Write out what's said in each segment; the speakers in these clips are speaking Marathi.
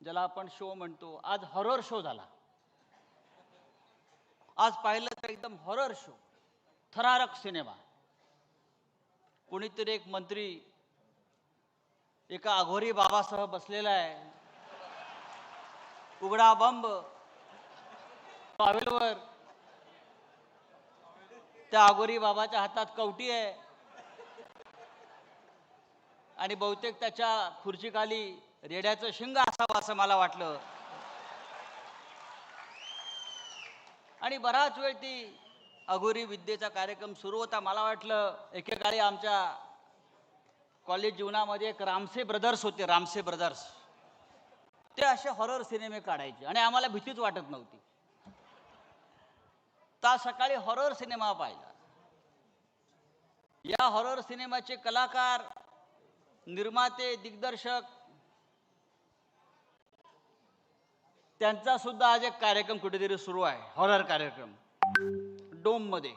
ज्याला आपण शो म्हणतो, आज हॉरर शो झाला. आज पाहिलं तर एकदम हॉरर शो, थरारक सिनेमा. कोणीतरी एक मंत्री एका अघोरी बाबासह बसलेला आहे, उघडा बंब टॉवेलवर, त्या अघोरी बाबाच्या हातात कवटी आहे आणि बहुतेक त्याच्या खुर्चीखाली रेड्याचं शिंग असावं असं मला वाटलं. आणि बराच वेळ ती अघोरी विद्येचा कार्यक्रम सुरू होता. मला वाटलं एकेकाळी आमच्या कॉलेज जीवनामध्ये एक रामसे ब्रदर्स होते, रामसे ब्रदर्स. ते असे हॉरर सिनेमे काढायचे आणि आम्हाला भीतीच वाटत नव्हती. तर सकाळी हॉरर सिनेमा पाहिला. या हॉरर सिनेमाचे कलाकार, निर्माते, दिग्दर्शक, त्यांचा सुद्धा आज एक कार्यक्रम कुठेतरी सुरू आहे, हॉरर कार्यक्रम डोम मध्ये.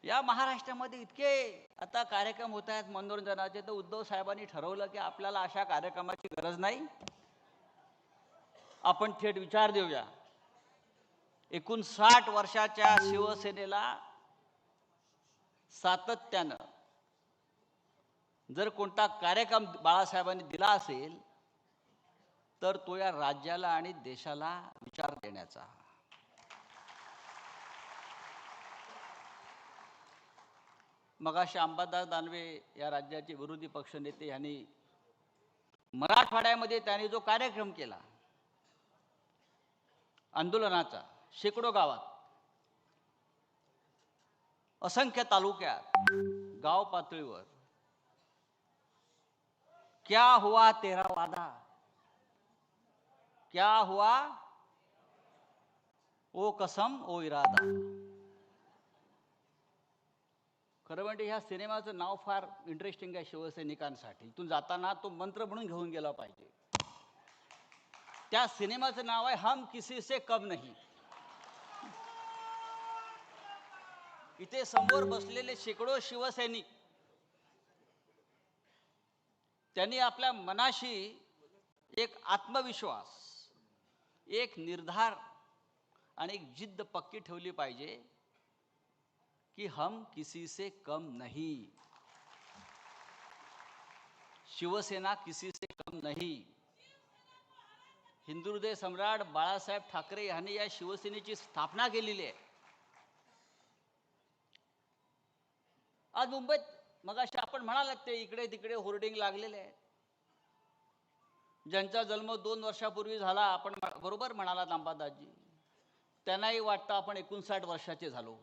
या महाराष्ट्रामध्ये इतके आता कार्यक्रम होत आहेत मनोरंजनाचे, तर उद्धव साहेबांनी ठरवलं की आपल्याला अशा कार्यक्रमाची गरज नाही, आपण थेट विचार देऊया. एकूण 60 वर्षाच्या शिवसेनेला सातत्यानं जर कोणता कार्यक्रम बाळासाहेबांनी दिला असेल तर तो या राज्याला आणि देशाला विचार देण्याचा. मगाशी अंबादास दानवे या राज्याचे विरोधी पक्षनेते यांनी मराठवाड्यामध्ये त्यांनी जो कार्यक्रम केला आंदोलनाचा, शेकडो गावात, असंख्य तालुक्यात, गाव पातळीवर, क्या हुआ तेरा वादा, क्या हुआ ओ कसम ओ इरादा. खरं म्हणजे ह्या सिनेमाचं नाव फार इंटरेस्टिंग आहे शिवसैनिकांसाठी. इथून जाताना तो मंत्र म्हणून घेऊन गेला पाहिजे. त्या सिनेमाचं नाव आहे हम किसी से कम नहीं. इथे समोर बसलेले शेकडो शिवसैनिक त्यांनी आपल्या मनाशी एक आत्मविश्वास, एक निर्धार आणि एक जिद्द पक्की ठेवली पाहिजे कि हम किसी से कम नहीं, शिवसेना किसी से कम नहीं. हिंदुहृदय सम्राट बाळासाहेब ठाकरे यांनी या शिवसेनेची स्थापना केलेली आहे. आज मुंबईत मगाशी आपण म्हणालात ते इकडे तिकडे होर्डिंग लागलेले आहेत. ज्यांचा जन्म 2 वर्षापूर्वी झाला, आपण बरोबर म्हणालात अंबादासजी, त्यांनाही वाटतं आपण 59 वर्षाचे झालो.